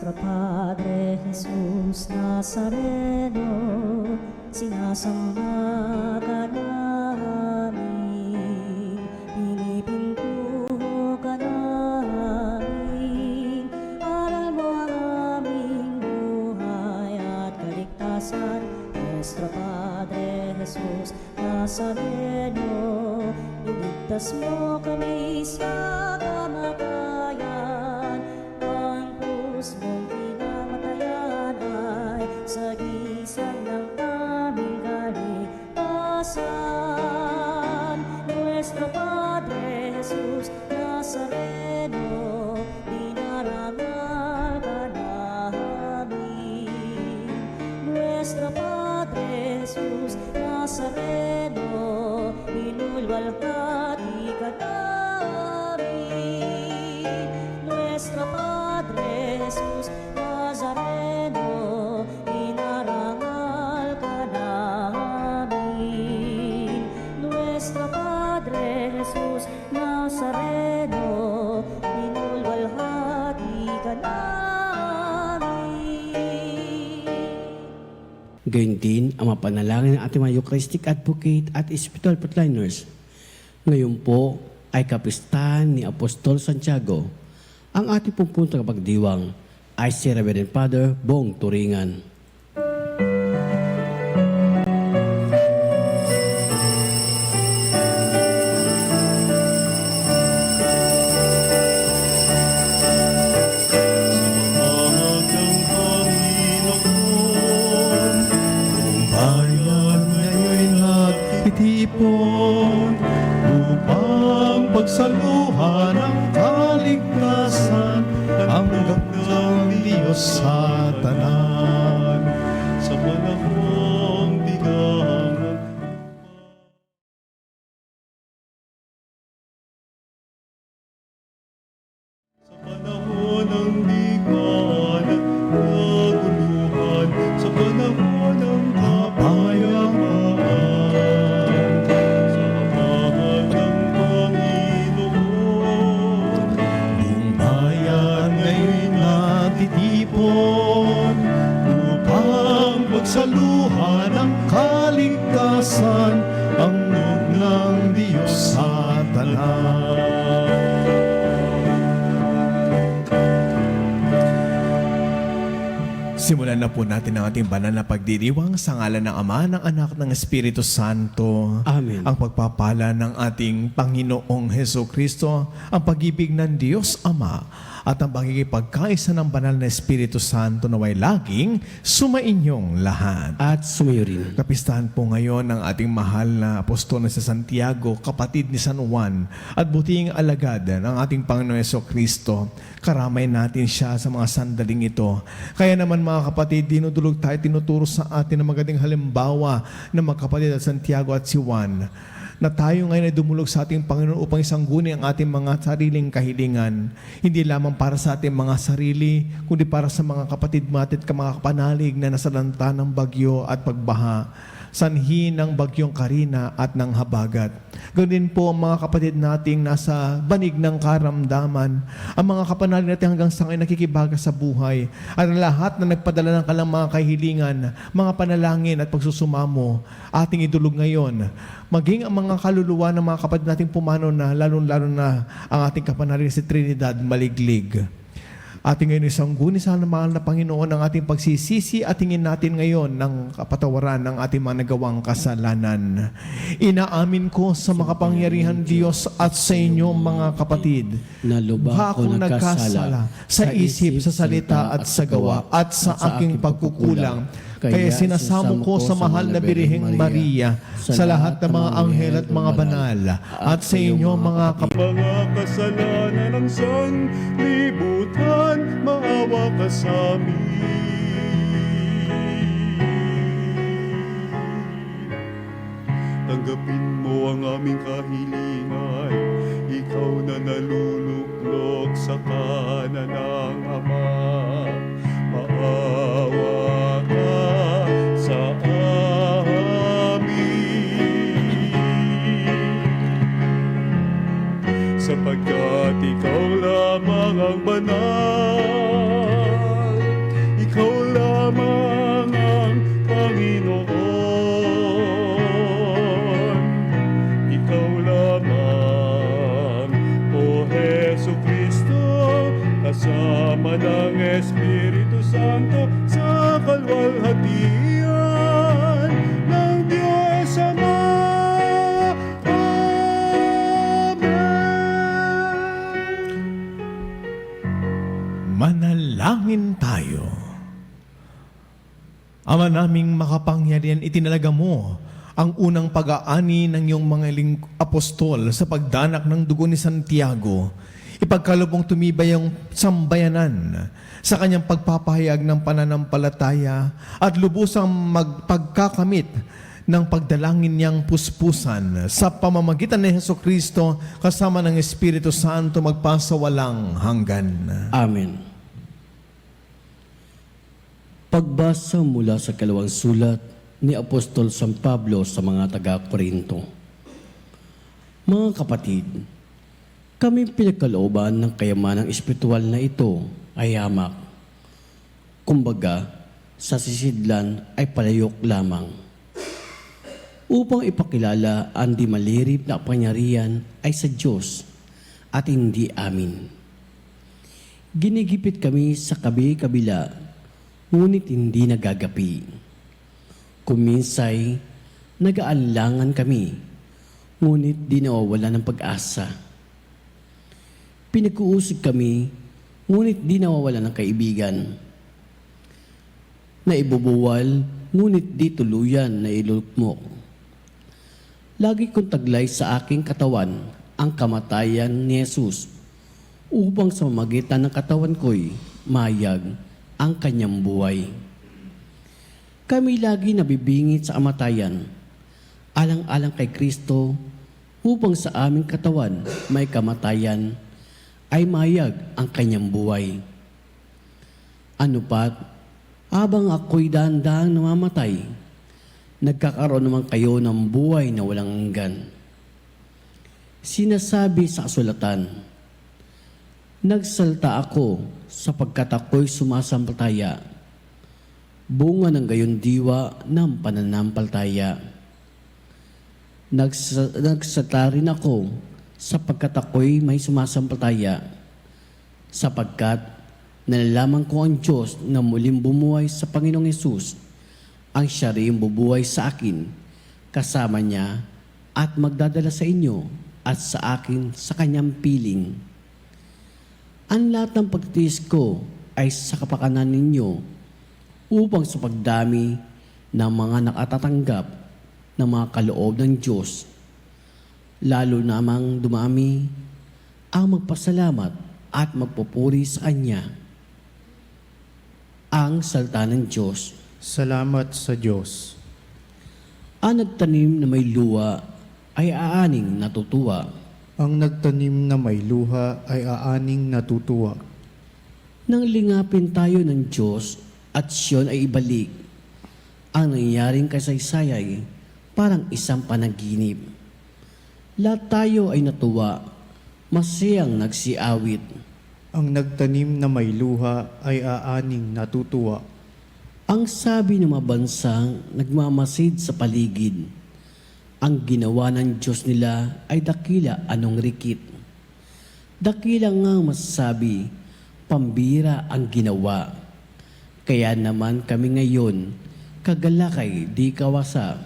Nuestro Padre Jesús Nazareno, sinasamba ka namin, pinipintuho ka namin, aral mo ang aming buhay at kaligtasan. Nuestro Padre Jesús Nazareno, iligtas mo kami sa kamatayan, ang krus mong pinamatayan ay sagisag ng aming kaligtasan. Nuestro Padre Jesús Nazareno, dinarangal ka namin. Nuestro Padre Jesús Nazareno, inulwalhati ka namin. Nuestro Padre Jesús Nazareno, inarangal ka namin. Nuestro Padre Jesús Nazareno, inulwalhati ka namin. Gayon din ang mapanalangin ng ating mga Eucharistic Advocate at Spiritual Frontliners. Ngayon po ay kapistahan ni Apostol Santiago. Ang ating pong punto kapagdiwang ay si Reverend Father Bong Turingan. Upang pagsaluhan ang kaligtasan ang ng Diyos sa tanan sa panahong bigahan. Sa panahon ng bigahan at kaguluhan, sa panahon ng kapayapaan. Upang pagsaluhan ang kaligtasan ang ng Diyos sa tanan. Simulan na po natin ang ating banal na pagdiriwang sa ngalan ng Ama, ng Anak, ng Espiritu Santo. Amen. Ang pagpapala ng ating Panginoong Hesukristo, ang pag-ibig ng Diyos Ama, at ang pagkikipagkaisa ng banal na Espiritu Santo naway laging sumainyong lahat. At sumayo rin. Kapistahan po ngayon ng ating mahal na apostol na si Santiago, kapatid ni San Juan, at buting alagad ng ating Panginoon Hesukristo. Karamay natin siya sa mga sandaling ito. Kaya naman mga kapatid, dinudulog tayo, tinuturo sa atin ng magandang halimbawa ng mga kapatid at Santiago at si Juan, na tayo ngayon ay dumulog sa ating Panginoon upang isangguni ang ating mga sariling kahilingan. Hindi lamang para sa ating mga sarili, kundi para sa mga kapatid natin at mga kapanalig na nasalanta ng bagyo at pagbaha, sanhi ng bagyong Karina at ng habagat. Ganoon din po ang mga kapatid nating nasa banig ng karamdaman, ang mga kapanalig natin hanggang sa ngayon nakikibaga sa buhay, at ang lahat na nagpadala ng kalang mga kahilingan, mga panalangin at pagsusumamo, ating idulog ngayon. Maging ang mga kaluluwa ng mga kapatid nating pumanaw na, lalo-lalo na ang ating kapanalig si Trinidad Maliglig. Ating ngayon isangguni sa mahal na Panginoon ang ating pagsisisi at tingin natin ngayon ng kapatawaran ng ating mga nagawang kasalanan. Inaamin ko sa makapangyarihan Diyos at sa inyo mga kapatid, na lubha akong nagkasala sa isip, sa salita at sa gawa at sa aking pagkukulang. Kaya sinasamo ko sa mahal na Birheng Maria, sa lahat ng mga anghel at mga banal, at sa inyo mga kasalanan ng sanlibutan, maawa ka sa amin. Tanggapin mo ang aming kahilingan, ikaw na naluluklok sa kanan ng Ama. Maawa ka sa amin, sapagkat ikaw lamang ang banal. Ama naming makapangyarihan, itinalaga mo ang unang pag-aani ng iyong mga apostol sa pagdanak ng dugo ni Santiago. Ipagkalubong tumibay ang sambayanan sa kanyang pagpapahayag ng pananampalataya at lubusang magpagkakamit ng pagdalangin niyang puspusan sa pamamagitan ni Hesukristo kasama ng Espiritu Santo magpasawalang hanggan. Amen. Pagbasa mula sa kalawang sulat ni Apostol San Pablo sa mga taga-Korinto. Mga kapatid, kami pinagkalooban ng kayamanang espiritual na ito ay hamak. Kumbaga, sa sisidlan ay palayok lamang. Upang ipakilala ang di malirip na kapangyarihan ay sa Diyos at hindi amin. Ginigipit kami sa kabi-kabila, ngunit hindi nagagapi. Kuminsay, nag-aalangan kami, ngunit di nawawala ng pag-asa. Pinag-uusig kami, ngunit di nawawala ng kaibigan. Naibubuwal, ngunit di tuluyan na ilukmok. Lagi kong taglay sa aking katawan ang kamatayan ni Jesus upang sa mamagitan ng katawan ko'y mayag ang kanyang buhay. Kami lagi nabibingit sa kamatayan, alang-alang kay Kristo, upang sa aming katawan may kamatayan, ay mayag ang kanyang buhay. Ano pat, habang ako'y dahan-dahang namamatay, nagkakaroon naman kayo ng buhay na walang hanggan. Sinasabi sa kasulatan, nagsalta ako sapagkat ako'y sumasampalataya, bunga ng gayon diwa ng pananampalataya. Nagsalta rin ako sapagkat ako'y may sumasampalataya, sapagkat nalalaman ko ang Diyos na muling bumuhay sa Panginoong Hesus, ang siya rin bubuhay sa akin, kasama niya at magdadala sa inyo at sa akin sa kanyang piling. Ang lahat ng pagtitiis ko ay sa kapakanan ninyo upang sa pagdami ng mga nakatatanggap ng mga kaloob ng Diyos, lalo namang dumami ang magpasalamat at magpupuri sa Kanya. Ang salita ng Diyos. Salamat sa Diyos. Ang nagtanim na may luha ay aaning natutuwa. Ang nagtanim na may luha ay aaning natutuwa. Nang lingapin tayo ng Diyos at siyon ay ibalik, ang nangyaring kasaysayay parang isang panaginip. Lahat tayo ay natuwa, masayang nagsiawit. Ang nagtanim na may luha ay aaning natutuwa. Ang sabi ng mga bansang nagmamasid sa paligid, ang ginawa ng Diyos nila ay dakila anong rikit. Dakila nga masasabi, pambira ang ginawa. Kaya naman kami ngayon, kagalakay di kawasa.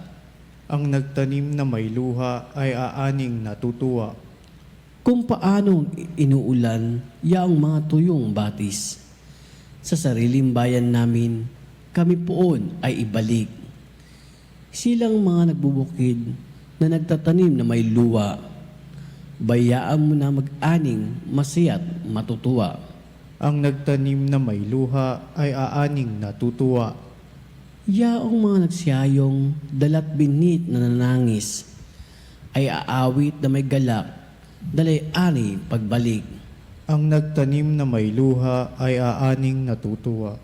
Ang nagtanim na may luha ay aaning natutuwa. Kung paanong inuulan yaong mga tuyong batis. Sa sariling bayan namin, kami poon ay ibalik. Silang mga nagbubukid na nagtatanim na may luwa, bayaan mo na mag-aning masaya't matutuwa. Ang nagtanim na may luha ay aaning natutuwa. Yaong mga nagsiyayong dalat binit na nanangis, ay aawit na may galak, dalay-ani pagbalik. Ang nagtanim na may luha ay aaning natutuwa.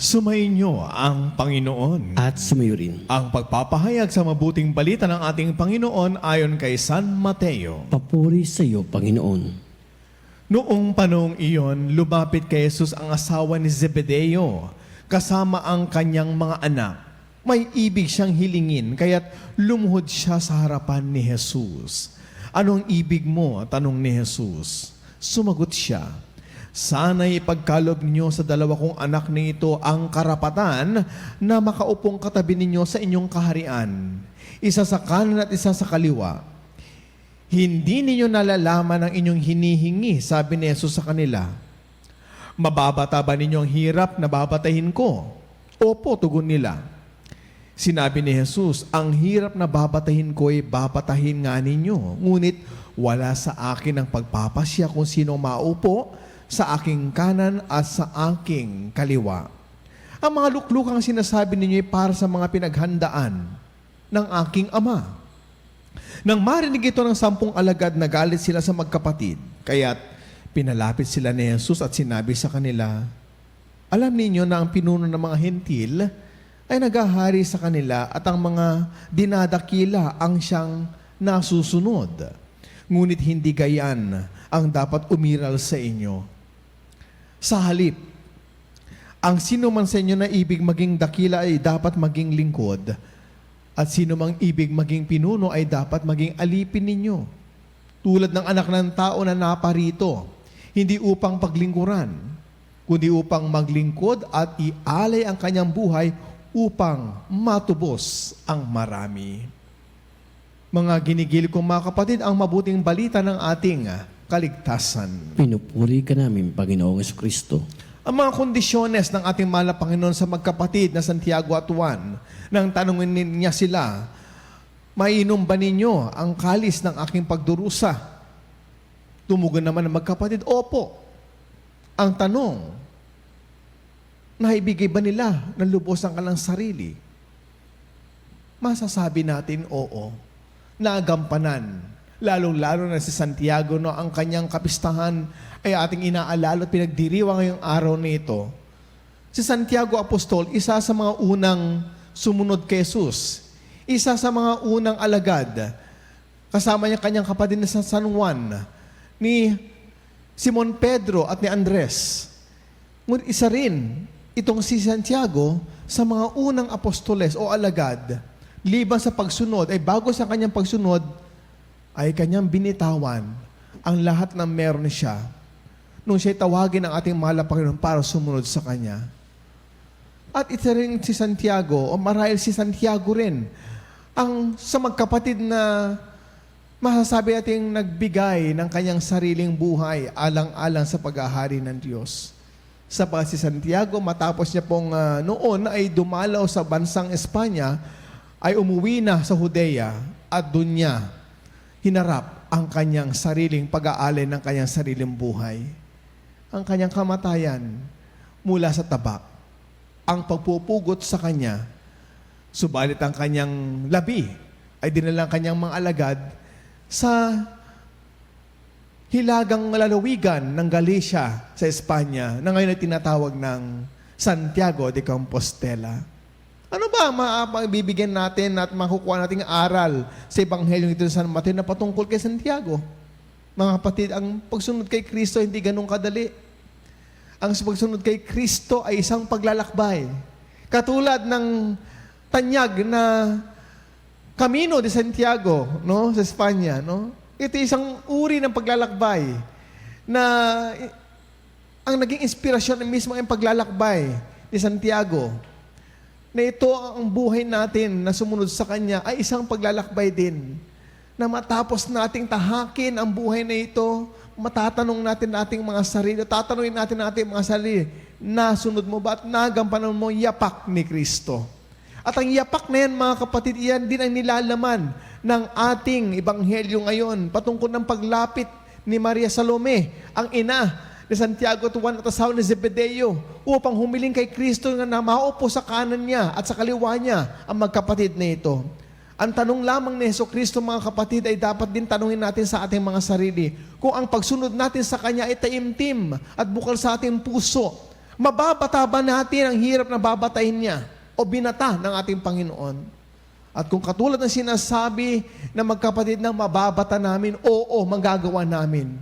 Sumainyo ang Panginoon. At sumayo rin. Ang pagpapahayag sa mabuting balita ng ating Panginoon ayon kay San Mateo. Papuri sa iyo, Panginoon. Noong panahong iyon, lumapit kay Jesus ang asawa ni Zebedeo, kasama ang kanyang mga anak. May ibig siyang hilingin, kaya't lumuhod siya sa harapan ni Jesus. Anong ibig mo? Tanong ni Jesus. Sumagot siya, sana'y ipagkalob niyo sa dalawa kong anak na ito ang karapatan na makaupong katabi ninyo sa inyong kaharian. Isa sa kanan at isa sa kaliwa. Hindi ninyo nalalaman ang inyong hinihingi, sabi ni Jesus sa kanila. Mababata ba ninyo ang hirap na babatahin ko? Opo, tugon nila. Sinabi ni Jesus, ang hirap na babatahin ko ay babatahin nga ninyo. Ngunit wala sa akin ang pagpapasya kung sino maupo sa aking kanan at sa aking kaliwa. Ang mga luklukang sinasabi ninyo ay para sa mga pinaghandaan ng aking Ama. Nang marinig ito ng 10 alagad, nagalit sila sa magkapatid. Kaya't pinalapit sila ni Jesus at sinabi sa kanila, alam ninyo na ang pinuno ng mga hentil ay naghahari sa kanila at ang mga dinadakila ang siyang nasusunod. Ngunit hindi gayan ang dapat umiral sa inyo. Sa halip, ang sino man sa inyo na ibig maging dakila ay dapat maging lingkod, at sino mang ibig maging pinuno ay dapat maging alipin ninyo. Tulad ng anak ng tao na naparito, hindi upang paglingkuran, kundi upang maglingkod at ialay ang kanyang buhay upang matubos ang marami. Mga ginigil kong mga kapatid, ang mabuting balita ng ating kaligtasan. Pinupuri ka namin, Panginoong Kristo. Ang mga kondisyones ng ating mahal na Panginoon sa magkapatid na Santiago at Juan, nang tanungin niya sila, mainom ba ninyo ang kalis ng aking pagdurusa? Tumugon naman ang magkapatid, opo. Ang tanong, naibigay ba nila ng lubos ang kalang sarili? Masasabi natin, oo. Nagampanan. Lalong-lalo na si Santiago, no, ang kanyang kapistahan ay ating inaalala at pinagdiriwang ngayong araw na ito. Si Santiago Apostol, isa sa mga unang sumunod kay Jesus. Isa sa mga unang alagad. Kasama niya kanyang kapatid na San Juan, ni Simon Pedro at ni Andres. Ngunit isa rin itong si Santiago sa mga unang apostoles o alagad. Liban sa pagsunod, ay bago sa kanyang pagsunod, ay kanyang binitawan ang lahat ng meron siya nung siya'y tawagin ng ating mahal na Panginoon para sumunod sa Kanya. At ito rin si Santiago, o marahil si Santiago rin, ang sa magkapatid na masasabi nating nagbigay ng kanyang sariling buhay alang-alang sa pag-ahari ng Diyos. Sapagkat si Santiago, matapos niya pong noon ay dumalaw sa bansang Espanya, ay umuwi na sa Judea at doon niya hinarap ang kanyang sariling pag-aalay ng kanyang sariling buhay. Ang kanyang kamatayan mula sa tabak, ang pagpupugot sa kanya, subalit ang kanyang labi ay dinala ng kanyang mga alagad sa hilagang lalawigan ng Galicia sa Espanya na ngayon ay tinatawag ng Santiago de Compostela. Ano ba maibibigyan natin at makukuha nating aral sa Ebanghelyo ito sa San Mateo na patungkol kay Santiago? Mga kapatid, ang pagsunod kay Kristo hindi ganun kadali. Ang pagsunod kay Kristo ay isang paglalakbay. Katulad ng tanyag na Camino de Santiago, no, sa Espanya, no? Ito isang uri ng paglalakbay na ang naging inspirasyon mismo ay paglalakbay ni Santiago. Na ito ang buhay natin na sumunod sa Kanya ay isang paglalakbay din. Na matapos nating tahakin ang buhay na ito, matatanong natin ating mga sarili, tatanungin natin ating mga sarili, nasunod mo ba at nagampanan mo yapak ni Kristo? At ang yapak na yan, mga kapatid, iyan din ang nilalaman ng ating Ebanghelyo ngayon patungkol ng paglapit ni Maria Salome, ang ina ni Santiago at Juan at asawa ni Zebedeo, upang humiling kay Kristo na maupo sa kanan niya at sa kaliwa niya ang magkapatid na ito. Ang tanong lamang ni Jesucristo, mga kapatid, ay dapat din tanungin natin sa ating mga sarili kung ang pagsunod natin sa Kanya ay taimtim at bukal sa ating puso. Mababata ba natin ang hirap na babatayin niya o binata ng ating Panginoon? At kung katulad ng sinasabi ng magkapatid na mababata namin, oo, magagawa namin.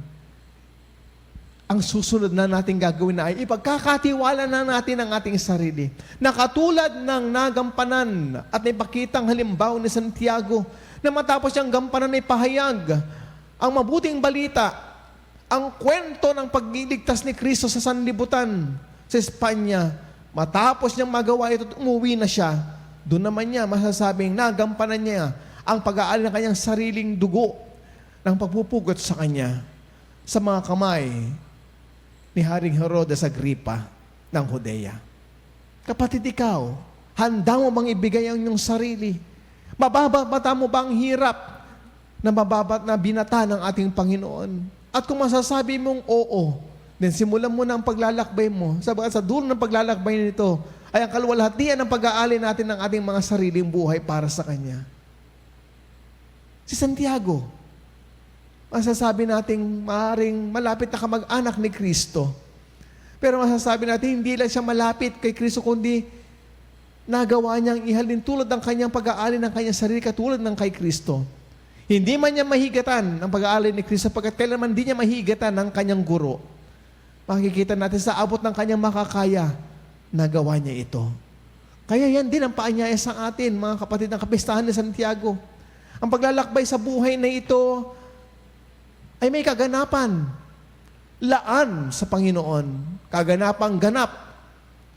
ang susunod na natin gagawin na ay ipagkakatiwala na natin ang ating sarili. Na katulad ng nagampanan at naipakitang halimbawa ni Santiago na matapos niyang gampanan ay pahayag ang mabuting balita, ang kwento ng pagliligtas ni Kristo sa sanlibutan sa Espanya. Matapos niyang magawa ito at umuwi na siya, doon naman niya masasabing nagampanan niya ang pag-aali ng kanyang sariling dugo ng pagpupugot sa kanya sa mga kamay ni Haring Herodes Agripa ng Judea. Kapatid, ikaw, handa mo bang ibigay ang iyong sarili? Mababata mo ba ang hirap na mababat na binata ng ating Panginoon? At kung masasabi mong oo, then simulan mo na ang paglalakbay mo. Sa dulo ng paglalakbay nito ay ang kaluwalhatian ng pag-aali natin ng ating mga sariling buhay para sa Kanya. Si Santiago, masasabi nating maaaring malapit na kamag-anak ni Kristo. Pero masasabi natin, hindi lang siya malapit kay Kristo, kundi nagawa niyang ihalin tulad ng kanyang pag-aali ng kanyang sarili katulad ng kay Kristo. Hindi man niya mahigatan ang pag-aali ni Kristo, pagkat kailanman hindi niya mahigatan ng kanyang guro. Makikita natin sa abot ng kanyang makakaya, nagawa niya ito. Kaya yan din ang paanyaya sa atin, mga kapatid ng kapistahan ni Santiago. Ang paglalakbay sa buhay na ito ay may kaganapan. Laan sa Panginoon. Kaganapang ganap.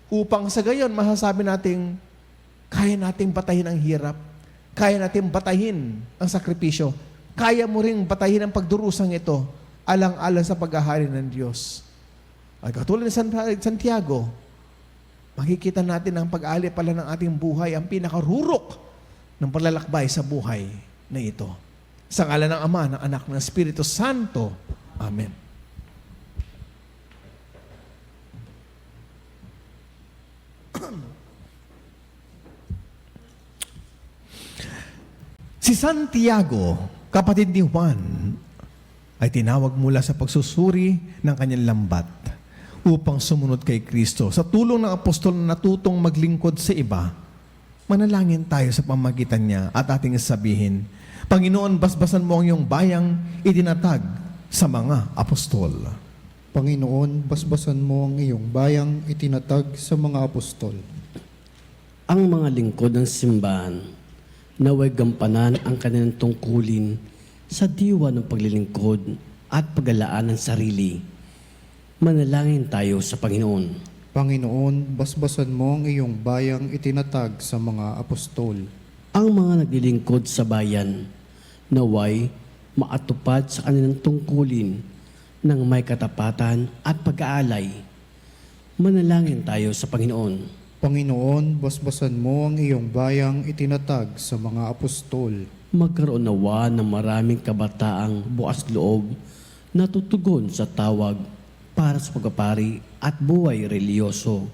Upang sa gayon, masasabi nating kaya nating batahin ang hirap. Kaya nating batahin ang sakripisyo. Kaya mo ring batahin ang pagdurusang ito alang-alang sa paghahari ng Diyos. Ay katulad ni Santiago, makikita natin ang pag-ali pala ng ating buhay, ang pinakarurok ng paglalakbay sa buhay na ito. Sa ngalan ng Ama, ng Anak, ng Espiritu Santo. Amen. Si Santiago, kapatid ni Juan, ay tinawag mula sa pagsusuri ng kanyang lambat upang sumunod kay Kristo. Sa tulong ng apostol na natutong maglingkod sa iba, manalangin tayo sa pamagitan niya at ating sabihin, Panginoon, basbasan mo ang iyong bayang itinatag sa mga apostol. Panginoon, basbasan mo ang iyong bayang itinatag sa mga apostol. Ang mga lingkod ng simbahan naway gampanan ang kanilang tungkulin sa diwa ng paglilingkod at paglalaan ng sarili. Manalangin tayo sa Panginoon. Panginoon, basbasan mo ang iyong bayang itinatag sa mga apostol. Ang mga naglilingkod sa bayan, naway maatupad sa kanilang tungkulin ng may katapatan at pag-aalay. Manalangin tayo sa Panginoon. Panginoon, basbasan mo ang iyong bayang itinatag sa mga apostol. Magkaroon nawa ng maraming kabataang bukas loob na tutugon sa tawag para sa pagpapari at buhay reliyoso.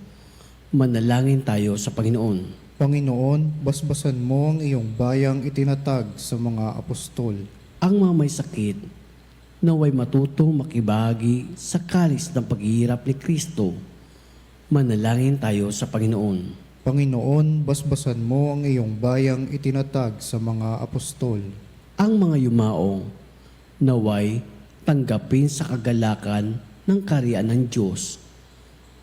Manalangin tayo sa Panginoon. Panginoon, basbasan mo ang iyong bayang itinatag sa mga apostol. Ang mga may sakit, naway matutong makibagi sa kalis ng paghihirap ni Kristo. Manalangin tayo sa Panginoon. Panginoon, basbasan mo ang iyong bayang itinatag sa mga apostol. Ang mga yumaong, naway tanggapin sa kagalakan ng kaharian ng Diyos.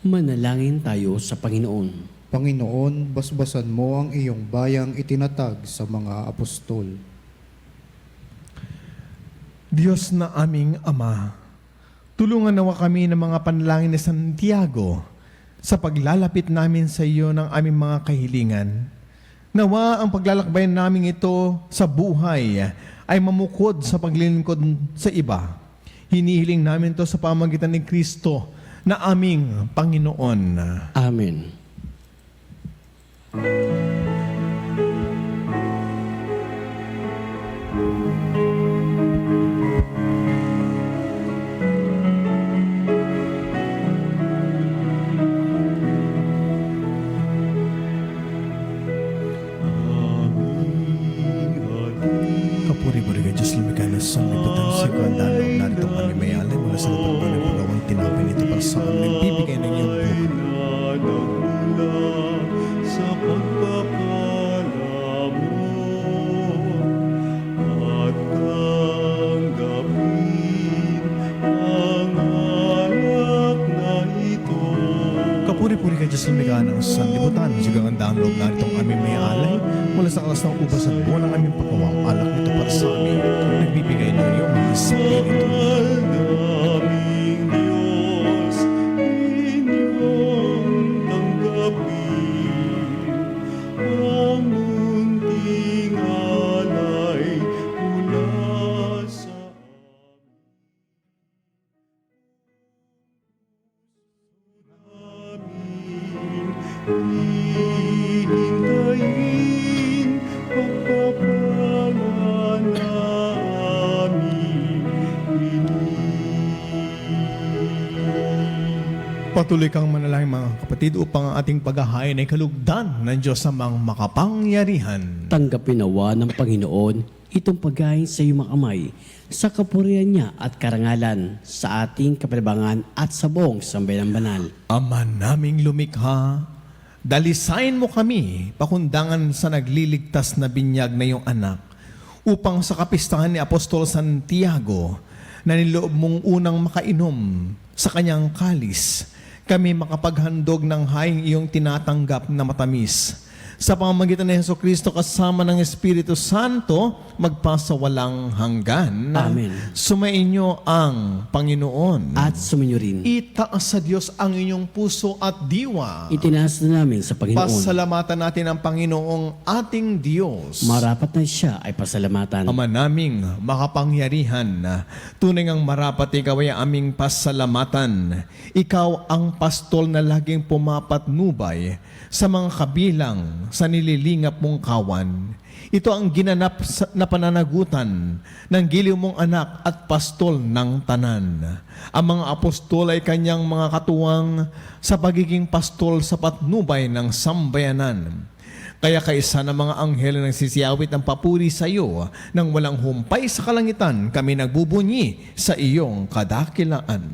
Manalangin tayo sa Panginoon. Panginoon, basbasan mo ang iyong bayang itinatag sa mga apostol. Diyos na aming Ama, tulungan nawa kami ng mga panalangin ni Santiago sa paglalapit namin sa iyo ng aming mga kahilingan. Nawa ang paglalakbay namin ito sa buhay ay mamukod sa paglilingkod sa iba. Hinihiling namin ito sa pamagitan ni Kristo na aming Panginoon. Amen. Kapuri-puri kay Diyos lumikha na sa libutan sa kandang narito kami may alay mula sa lupagbay ng pagawang tinapin ito para sa kami nagbibigay ng iyong buhay. Puri ka Diyos lumikha ng sanlibutan. Sigang ang daan loob na itong aming may alay. Mula sa kalas ng ubas at buwan ng aming pagkawang alak nito para sa amin. Nagbibigay ng iyong mga spirito. Aming Diyos, inyong tanggapin ang munting alay mula sa amin. Hihintayin pagpapalang na aming Patuloy kang manalangin mga kapatid upang ang ating paghahain ay kalugdan ng Diyos amang makapangyarihan. Tanggapin nawa ng Panginoon itong pagkain sa iyong mga kamay sa kapurihan niya at karangalan sa ating kapalibangan at sa buong sambayanang banal. Ama naming lumikha, dalisain mo kami pakundangan sa nagliligtas na binyag na iyong anak upang sa kapistahan ni Apostol Santiago na niloob mong unang makainom sa kanyang kalis, kami makapaghandog ng haing iyong tinatanggap na matamis. Sa pamamagitan ni Jesucristo kasama ng Espiritu Santo, magpasawalang hanggan. Amen. Sumainyo ang Panginoon. At suminyo rin. Itaas sa Diyos ang inyong puso at diwa. Itinaas na namin sa Panginoon. Pasalamatan natin ang Panginoong ating Diyos. Marapat na siya ay pasalamatan. Ama naming makapangyarihan, tunay ngang marapat ikaw ay aming pasalamatan. Ikaw ang pastol na laging pumapatnubay sa mga kabilang sa nililingap mong kawan. Ito ang ginanap na pananagutan ng giliw mong anak at pastol ng tanan. Ang mga apostol ay kanyang mga katuwang sa pagiging pastol sa patnubay ng sambayanan. Kaya kaisa ng mga anghel na nagsisiyawit ng papuri sa iyo nang walang humpay sa kalangitan, kami nagbubunyi sa iyong kadakilaan.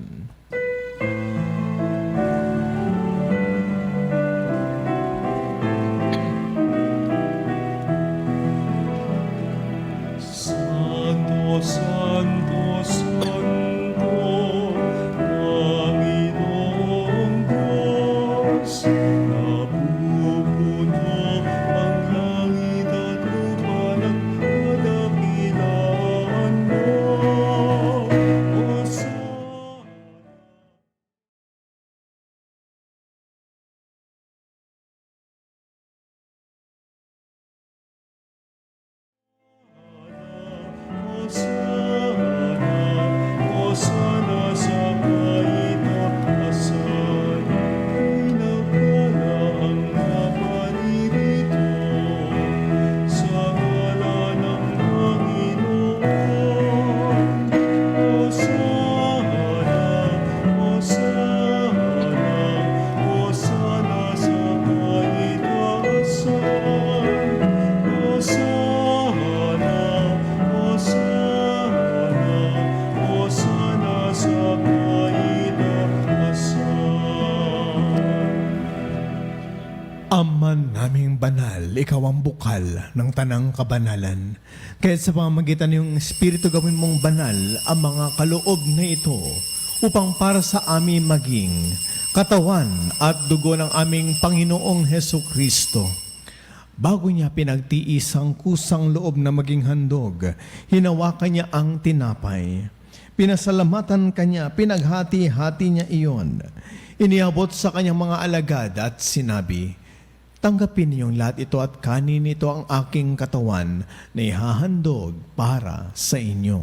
Santo, Santo, Santo, Panginoong Diyos, napupuno ang langit at lupa ng kadakilaan mo. Hosana. Hosana sa kaitaasan, pinagpala ang naparirito sa ngalan ng Panginoon. Hosana, Hosana, Hosana sa kaitaasan. Hosana, Hosana, Hosana sa kaitaasan. Ama naming banal, ikaw ang bukal ng tanang kabanalan. Kaya sa pamamagitan ng Espiritu gawin mong banal ang mga kaloob na ito upang para sa amin maging katawan at dugo ng aming Panginoong Heso Kristo. Bago niya pinagtiis ang kusang loob na maging handog, hinawakan niya ang tinapay. Pinasalamatan kanya, pinaghati-hati niya iyon. Iniabot sa kanyang mga alagad at sinabi, tanggapin niyong lahat ito at kanin ito ang aking katawan na ihahandog para sa inyo.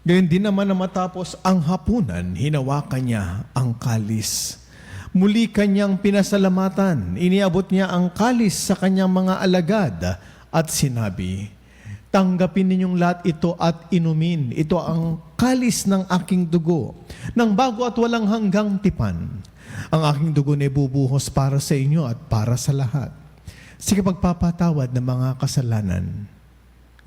Gayun din naman na matapos ang hapunan, hinawakan niya ang kalis. Muli kanyang pinasalamatan, iniabot niya ang kalis sa kanyang mga alagad at sinabi, tanggapin ninyong lahat ito at inumin. Ito ang kalis ng aking dugo, ng bago at walang hanggang tipan. Ang aking dugo na bubuhos para sa inyo at para sa lahat. Sige pagpapatawad ng mga kasalanan.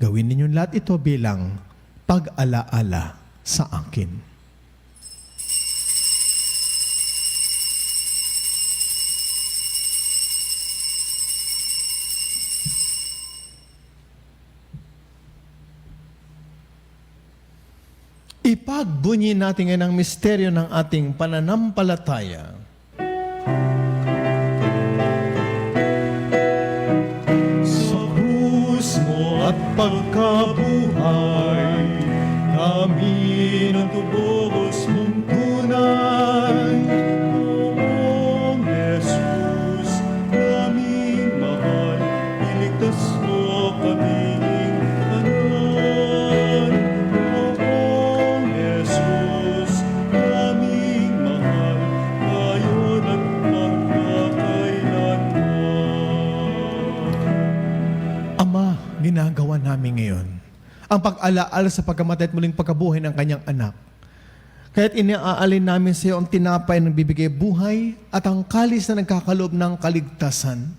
Gawin ninyong lahat ito bilang pag-alaala sa akin. Ipagbunyi natin ngayon ang misteryo ng ating pananampalataya. Sa krus mo at pagkabuhay, kami natubos mong tunay. Noong Jesus, naming mahal, iligtas mo kaming tanan. Noong Jesus, naming mahal, ngayon at magpakailanman. Ama, ginagawa namin ngayon ang pag-alaala sa pagkamatay at muling pagkabuhay ng kanyang anak. Kaya't iniaalin namin sa iyo ang tinapay na bibigay buhay at ang kalis na nagkakaloob ng kaligtasan.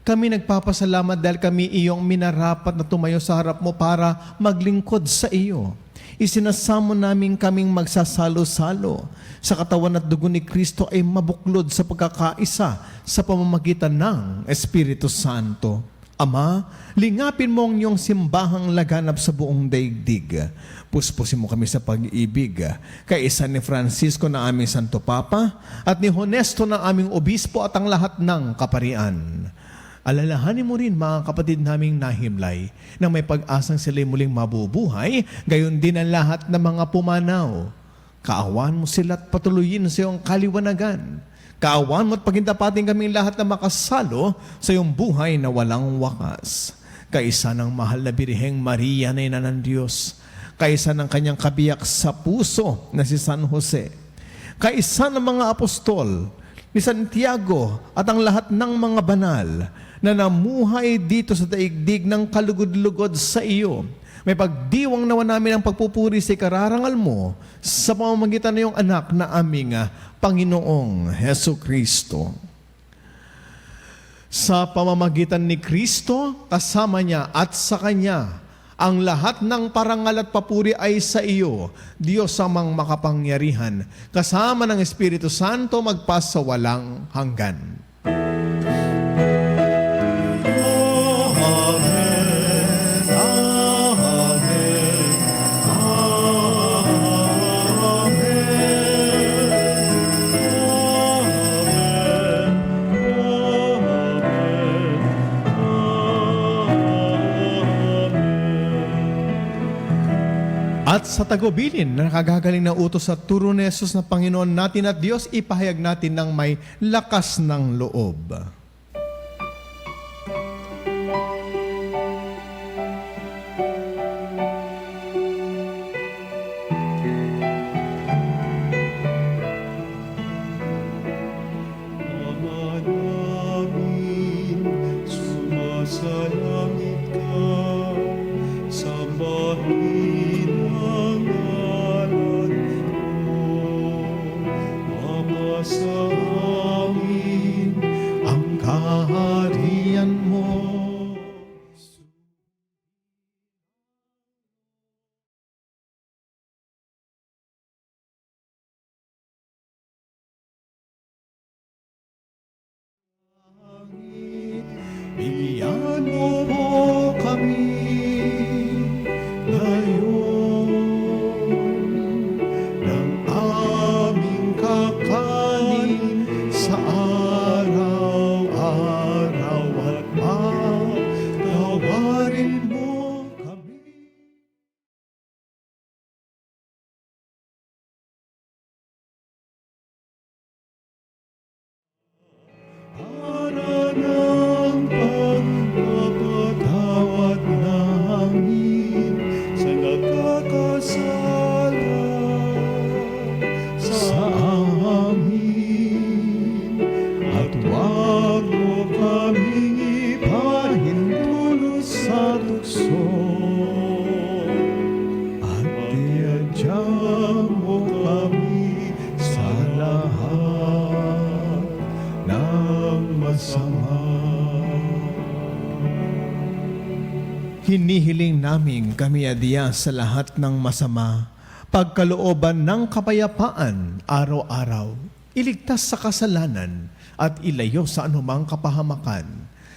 Kami nagpapasalamat dahil kami iyong minarapat na tumayo sa harap mo para maglingkod sa iyo. Isinasamo namin kaming magsasalo-salo sa katawan at dugo ni Kristo ay mabuklod sa pagkakaisa sa pamamagitan ng Espiritu Santo. Ama, lingapin mo ang iyong simbahang laganap sa buong daigdig. Puspusin mo kami sa pag-ibig. Kaisa ni Francisco na aming Santo Papa at ni Honesto na aming Obispo at ang lahat ng kaparian. Alalahanin mo rin mga kapatid naming nahimlay na may pag-asang sila'y muling mabubuhay, gayon din ang lahat ng mga pumanaw. Kaawan mo sila at patuloyin sa iyong kaliwanagan. Kaawan mo at pagindapatin kaming lahat na makasalo sa iyong buhay na walang wakas. Kaisa ng mahal na Birheng Maria na ina ng Diyos. Kaisa ng kanyang kabiyak sa puso na si San Jose. Kaisa ng mga apostol ni Santiago at ang lahat ng mga banal na namuhay dito sa daigdig ng kalugod-lugod sa iyo. May pagdiwang nawa namin ang pagpupuri sa ikararangal mo sa pamamagitan ng iyong anak na aming Panginoong Heso Kristo. Sa pamamagitan ni Kristo, kasama niya at sa Kanya, ang lahat ng parangal at papuri ay sa iyo, Diyos amang makapangyarihan, kasama ng Espiritu Santo magpasawalang hanggan. At sa tagubilin na nakagagaling na utos sa turo ni Jesus na Panginoon natin at Diyos, ipahayag natin ng may lakas ng loob. Ama namin, sumasalangit ka, sambahin ang ngalan mo. Mapasa amin Ang kaharian mo. Bigyan mo po kami ngayon ng aming kakanin sa araw-araw at patawarin mo kami. Para ng pagpapatawad namin sa nakakasala sa amin. At huwag mo kaming ipahintulos sa tukso. At iadyan mo kami sa lahat ng masama. Hinihiling namin kami adya sa lahat ng masama, pagkalooban ng kapayapaan araw-araw, iligtas sa kasalanan at ilayo sa anumang kapahamakan.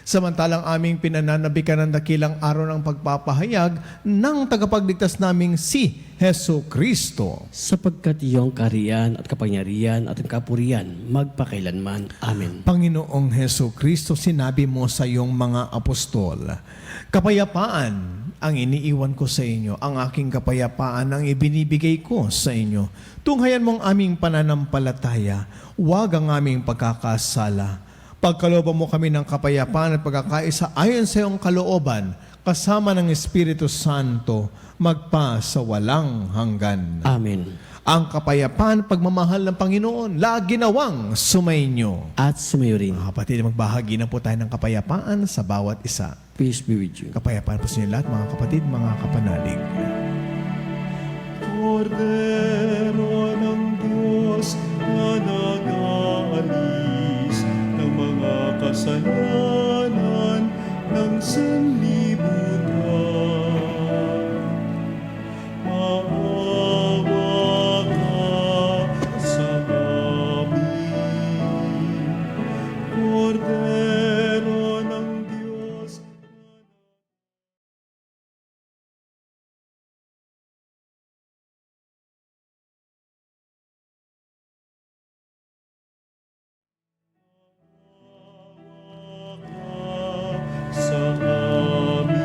Samantalang aming pinananabikan ng dakilang araw ng pagpapahayag ng tagapagligtas naming si Heso Kristo. Sapagkat iyong kaharian at kapangyarihan at ang kapurihan magpakailanman. Amen. Panginoong Heso Kristo, sinabi mo sa iyong mga apostol, kapayapaan ang iniiwan ko sa inyo, ang aking kapayapaan ang ibinibigay ko sa inyo. Tunghayan mong aming pananampalataya, huwag ang aming pagkakasala. Pagkalooban mo kami ng kapayapaan at pagkakaisa ayon sa iyong kalooban, kasama ng Espiritu Santo, magpa sa walang hanggan. Amen. Ang kapayapaan, pagmamahal ng Panginoon, lagi nawang sumainyo. At sumayo rin. Mga kapatid, magbahagi na po tayo ng kapayapaan sa bawat isa. Peace be with you. Kapayapaan po sa inyo lahat, mga kapatid, mga kapanalig. Kordero ng Diyos na nag-aalis ng mga kasalanan ng sanlibutan. Maawa ka sa amin, Kordero ng Diyos. Sa amin,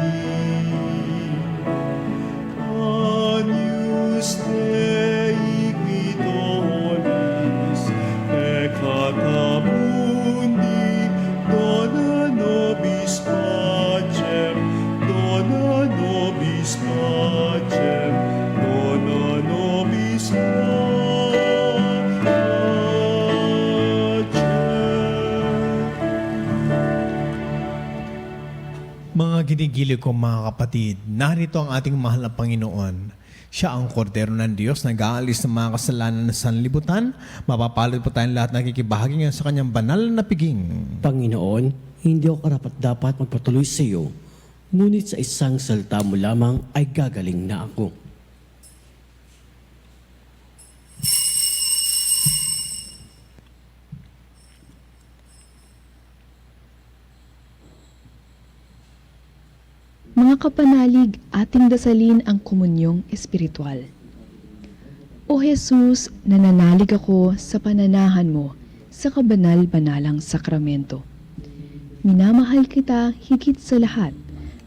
Agnus Dei qui tollis peccata mundi, dona nobis pacem, dona nobis pacem, dona nobis pacem. Mga ginigili ko mga kapatid, narito ang ating mahal na Panginoon. Siya ang kordero ng Diyos, nag-aalis ng mga kasalanan ng sanlibutan. Mapapalad po tayong lahat nakikibahagi ngayon sa kanyang banal na piging. Panginoon, hindi ako karapat-dapat magpatuloy sa iyo, ngunit sa isang salita mo lamang ay gagaling na ako. Mga kapanalig, ating dasalin ang komunyong espiritual. O Jesus, nananalig ako sa pananahan mo sa kabanal-banalang sakramento. Minamahal kita higit sa lahat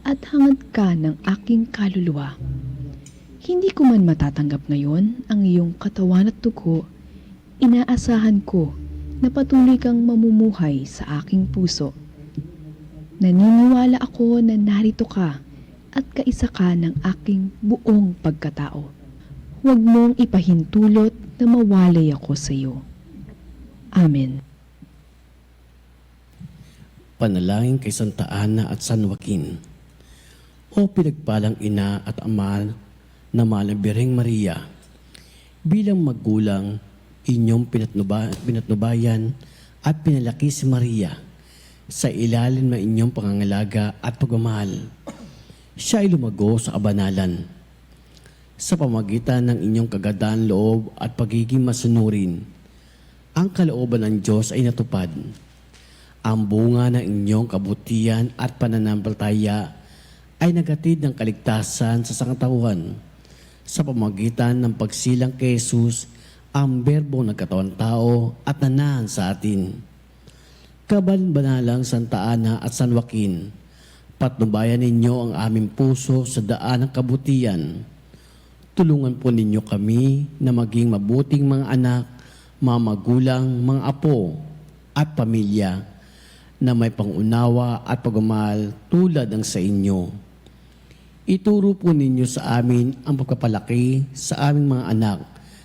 at hangad ka ng aking kaluluwa. Hindi ko man matatanggap ngayon ang iyong katawan at dugo, inaasahan ko na patuloy kang mamumuhay sa aking puso. Naniniwala ako na narito ka at kaisa ka ng aking buong pagkatao. Huwag mong ipahintulot na mawalay ako sa iyo. Amen. Panalangin kay Santa Ana at San Joaquin. O pinagpalang ina at ama na mahal na Birheng Maria, bilang magulang, inyong pinatnubayan at pinalaki si Maria sa ilalim ng inyong pangangalaga at pagmamahal. Siya ay lumago sa kabanalan. Sa pamagitan ng inyong kagadaan loob at pagiging masunurin, ang kalooban ng Diyos ay natupad. Ang bunga ng inyong kabutihan at pananampalataya ay nagatid ng kaligtasan sa sangkatauhan. Sa pamagitan ng pagsilang kay Jesus, ang Berbo nagkatawan tao at nanahan sa atin. Kaban-banalang Santa Ana at San Joaquin, patnubayan ninyo ang aming puso sa daan ng kabutihan. Tulungan po ninyo kami na maging mabuting mga anak, mga magulang, mga apo at pamilya na may pangunawa at pagmamahal tulad ng sa inyo. Ituro po ninyo sa amin ang pagpapalaki sa aming mga anak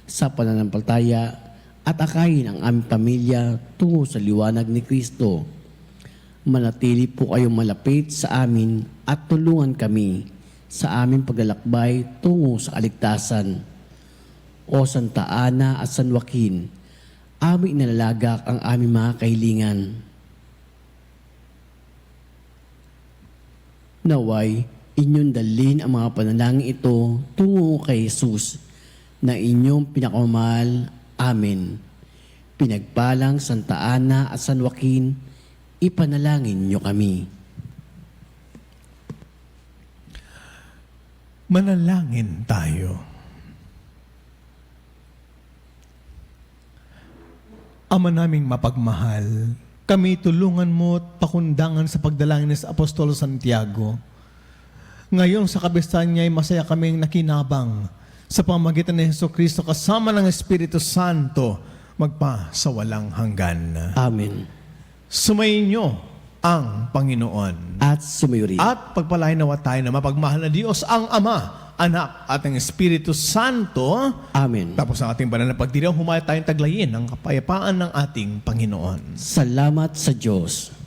sa pananampalataya at akayin ang aming pamilya tungo sa liwanag ni Kristo. Manatili po kayong malapit sa amin at tulungan kami sa aming paglalakbay tungo sa kaligtasan. O Santa Ana at San Joaquin, aming inalalagak ang aming mga kahilingan. Naway, inyong dalhin ang mga panalangin ito tungo kay Jesus na inyong pinakamamahal. Amen. Pinagpalang Santa Ana at San Joaquin, ipanalangin niyo kami. Manalangin tayo. Ama naming mapagmahal, kami tulungan mo at pakundangan sa pagdalangin ni Apostol Santiago. Ngayon sa kabistan niya ay masaya kaming nakinabang sa pamamagitan ni Jesucristo kasama ng Espiritu Santo magpa sa walang hanggan. Amen. Sumayin ang Panginoon. At sumayo rin. At pagpalain nawa tayo na mapagmahal na Diyos ang Ama, Anak at ang Espiritu Santo. Amen. Tapos ang ating banal na pagdiriwang, humaya tayong taglayin ang kapayapaan ng ating Panginoon. Salamat sa Diyos.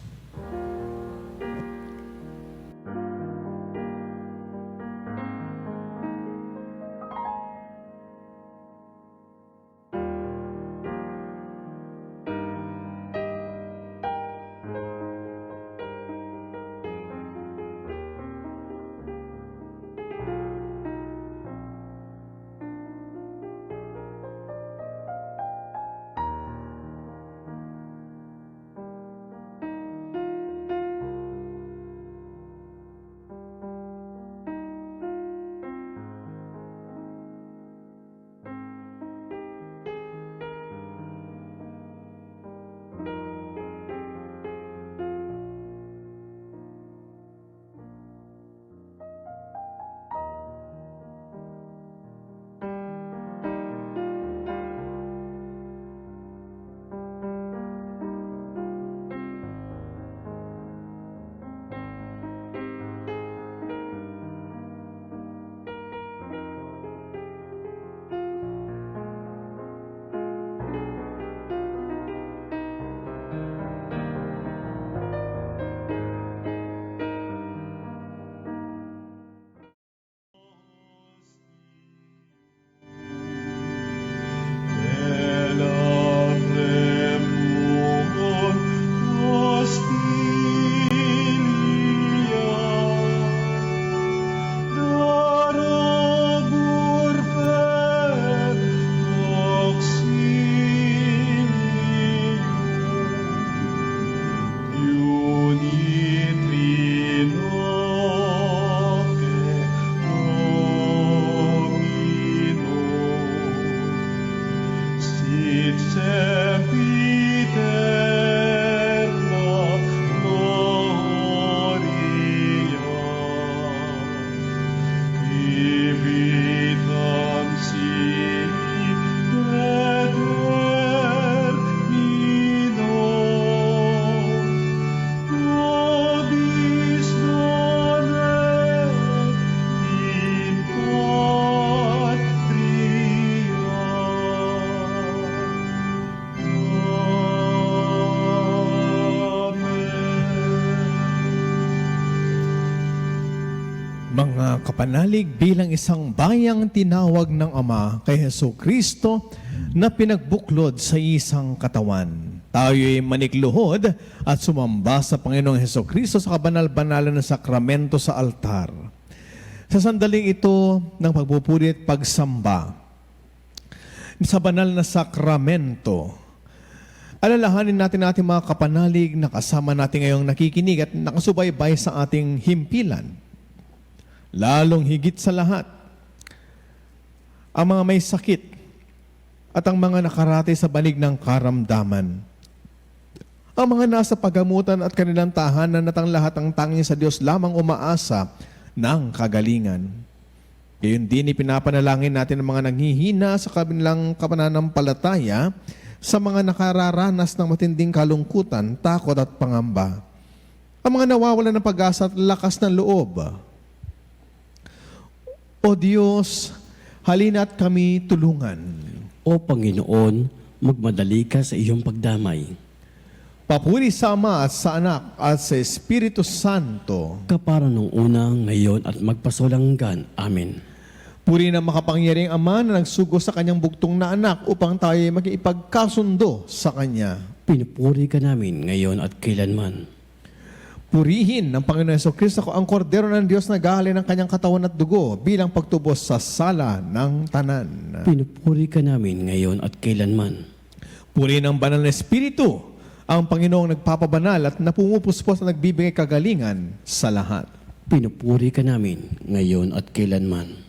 Mga kapanalig, bilang isang bayang tinawag ng Ama kay Jesucristo na pinagbuklod sa isang katawan, tayo'y manikluhod at sumamba sa Panginoong Jesucristo sa kabanal-banalan na sakramento sa altar. Sa sandaling ito ng pagpupuri at pagsamba sa banal na sakramento, alalahanin natin ating mga kapanalig na kasama natin ngayong nakikinig at nakasubaybay sa ating himpilan. Lalong higit sa lahat, ang mga may sakit at ang mga nakarate sa banig ng karamdaman. Ang mga nasa pagamutan at kanilang tahanan at ang lahat ang tanging sa Diyos lamang umaasa ng kagalingan. Gayon din ipinapanalangin natin ang mga nanghihina sa kanilang kapananampalataya, sa mga nakararanas ng matinding kalungkutan, takot at pangamba. Ang mga nawawalan ng pag-asa at lakas ng loob. O Diyos, halina't kami tulungan. O Panginoon, magmadali ka sa iyong pagdamay. Papuri sa Ama at sa Anak at sa Espiritu Santo. Kapara nung una, ngayon at magpasulanggan. Amen. Puri ng makapangyariang Ama na nagsugo sa kanyang bugtong na anak upang tayo makipagkasundo sa Kanya. Pinupuri ka namin ngayon at kailanman. Purihin ng Panginoon Jesucristo ang kordero ng Diyos na galing ng kanyang katawan at dugo bilang pagtubos sa sala ng tanan. Pinupuri ka namin ngayon at kailanman. Purihin ng banal na Espiritu ang Panginoong nagpapabanal at napumupuspos at nagbibigay kagalingan sa lahat. Pinupuri ka namin ngayon at kailanman.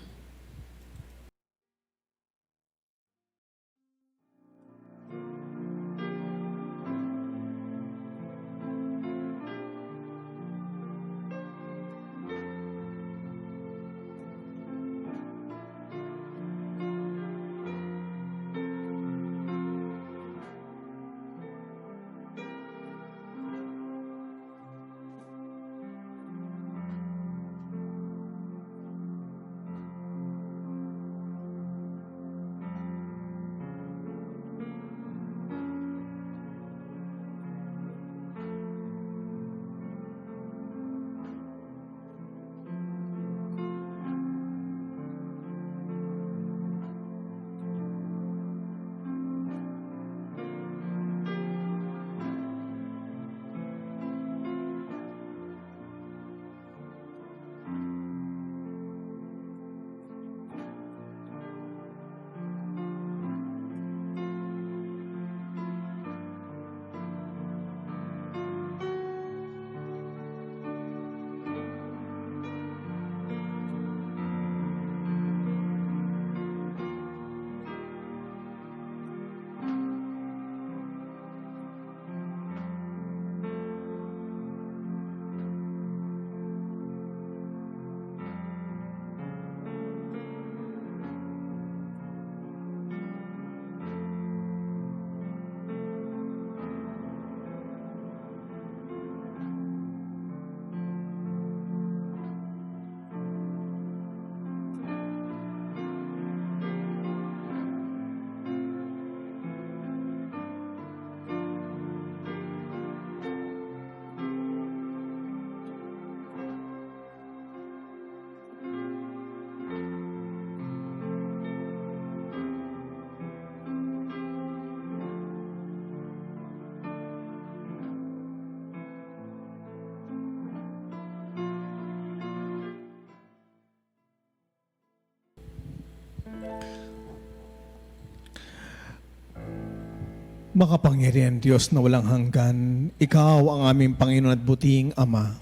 Makapangyarihan Diyos na walang hanggan, Ikaw ang aming Panginoon at buting Ama.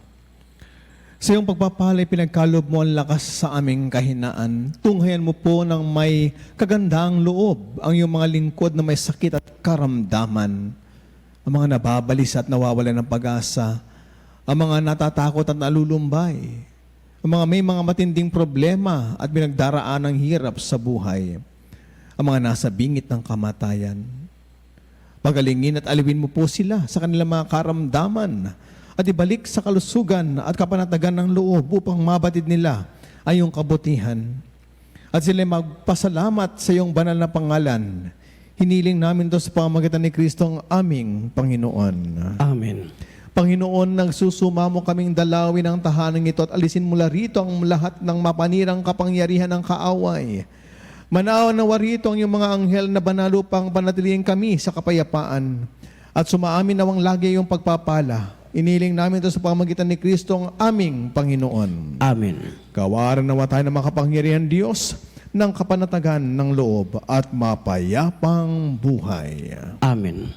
Sa iyong pagpapalay, pinagkalob mo ang lakas sa aming kahinaan. Tunghayan mo po ng may kagandaang loob ang iyong mga lingkod na may sakit at karamdaman. Ang mga nababalis at nawawalan ng pag-asa. Ang mga natatakot at nalulumbay. Ang mga may mga matinding problema at binagdaraan ng hirap sa buhay. Ang mga nasa bingit ng kamatayan. Pagalingin at aliwin mo po sila sa kanilang mga karamdaman at ibalik sa kalusugan at kapanatagan ng loob upang mabatid nila ay iyong kabutihan. At sila magpasalamat sa iyong banal na pangalan. Hiniling namin ito sa pamamagitan ni Kristo ang aming Panginoon. Amen. Panginoon, nagsusumamo kaming dalawin ang tahanan ito at alisin mula rito ang lahat ng mapanirang kapangyarihan ng kaaway. Manawa nawa rito ang iyong mga anghel na banal upang panatilihin kami sa kapayapaan at sumaamin nawang lagi iyong pagpapala. Iniling namin ito sa pamamagitan ni Kristo ang aming Panginoon. Amen. Kawaran nawa tayo ng makapangyarihan Diyos ng kapanatagan ng loob at mapayapang buhay. Amen.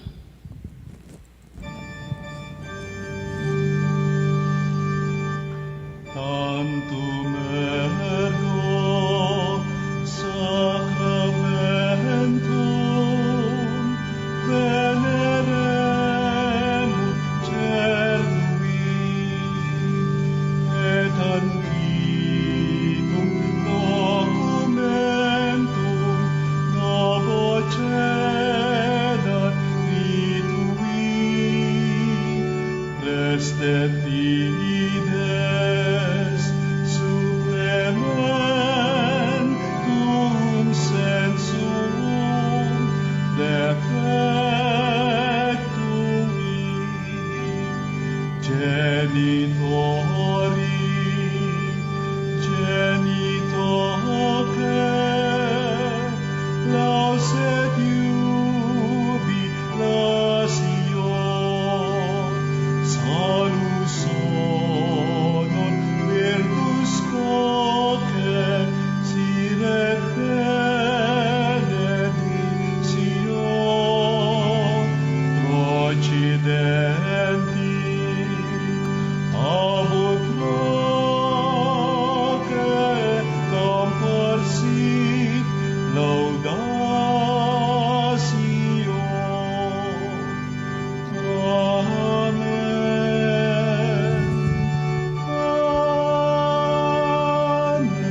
Tantum ergo sacramentum veneremur cernui et antiquum documentum novo cedat vitui restet fides supplementum sensum defectui genitori genitoque lauset jubilatio salus honor virtus coque sine benedictio procidenti abut sit laudatio. Amen. Amen.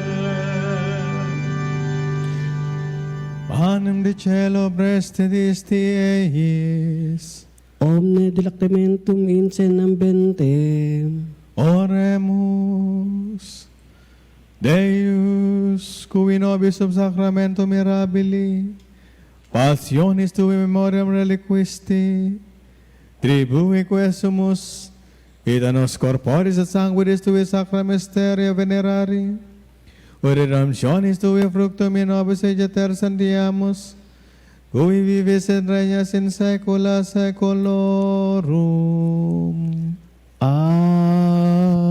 Panem de cielo preste disti eis. Omne delectamentum incenam bentem. Oremus. Deus, cui nobis sub sacramento mirabili, passionis tui memoriam reliquisti, tribui quesumus, et a nos corporis et sanguinis tui sacra mysteria venerari, ut redemptionis tui fructum in nobis egeter sandiamus, cui vivis et regnas in saecula saeculorum. Amen.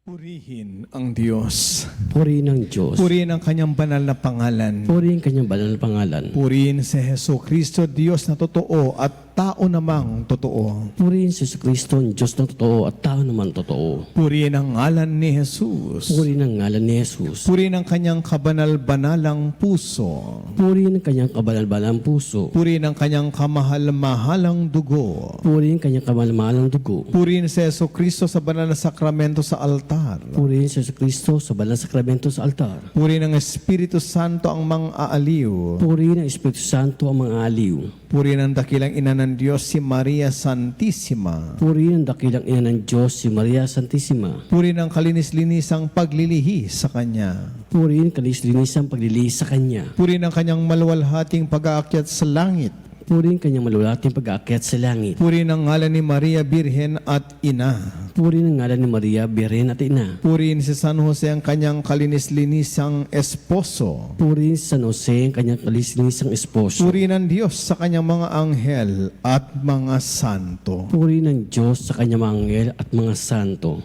Purihin ang Diyos. Purihin ang Diyos. Purihin ang kanyang banal na pangalan. Purihin kanyang banal na pangalan. Purihin si Heso Kristo, Diyos na totoo at tao namang totoo. Purihin si Kristo, ang Diyos na totoo at tao naman totoo. Purihin ang ngalan ni Jesus. Purihin ang ngalan ni Jesus. Purihin ang kanyang kabanal-banalang puso. Purihin ang kanyang kabanal-banalang puso. Purihin ang kanyang kamahal-mahalang dugo. Purihin ang kanyang kamalmahalang dugo. Purihin si Heso Kristo sa banal na sakramento sa altar. Purihin si Kristo sa banal na sakramento sa altar. Purihin ang Espiritu Santo ang mga aaliw. Purihin ang Espiritu Santo ang mga aliw. Purihin ang dakilang ina ng Diyos si Maria Santissima. Purihin ang dakilang ina ng Diyos si Maria Santissima. Purihin ang kalinis-linisang paglilihi sa Kanya. Purihin kalis-linisang paglilihi sa Kanya. Purihin ang Kanyang maluwalhating pag-aakyat sa langit. Purihin kanyang malulating pag-aakyat sa langit. Purihin ang ngalan ni Maria Birhen at Ina. Purihin ang ngalan ni Maria, Birhen at Ina. Purihin si San Jose ang kanyang kalinis-linisang esposo. Purihin si San Jose ang kanyang kalis-linisang esposo. Purihin ang Diyos sa kanyang mga anghel at mga santo. Purihin ang Diyos sa kanyang mga anghel at mga santo.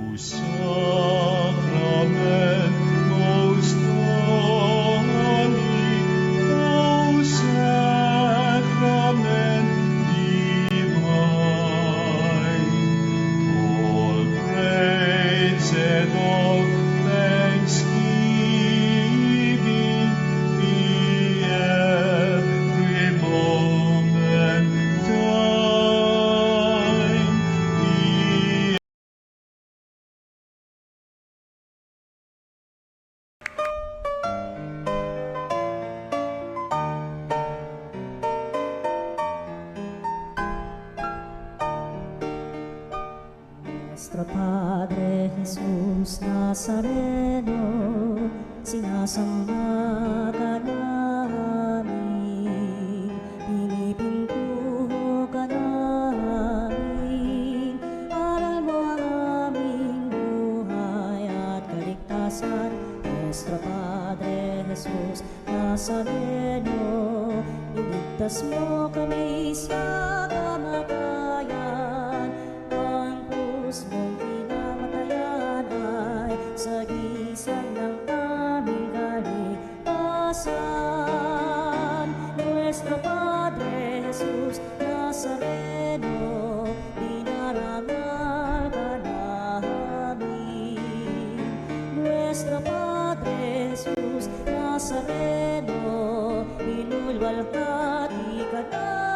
O sacrament most holy, O sacrament divine, all praise and all thanksgiving be every moment thine. Be Nuestro Padre Jesus Nazareno, sinasamba ka namin, pinipintuho ka namin, aral mo ang aming buhay at kaligtasan. Nuestro Padre Jesus Nazareno, iligtas mo kami sa kamatayan. Ang krus mong pinamatayan ay sagisag ng aming kaligtasan. Nuestro Padre Jesus Nazareno, dinarangal ka namin. Nuestro Padre Jesus Nazareno, inulwalhati ka namin.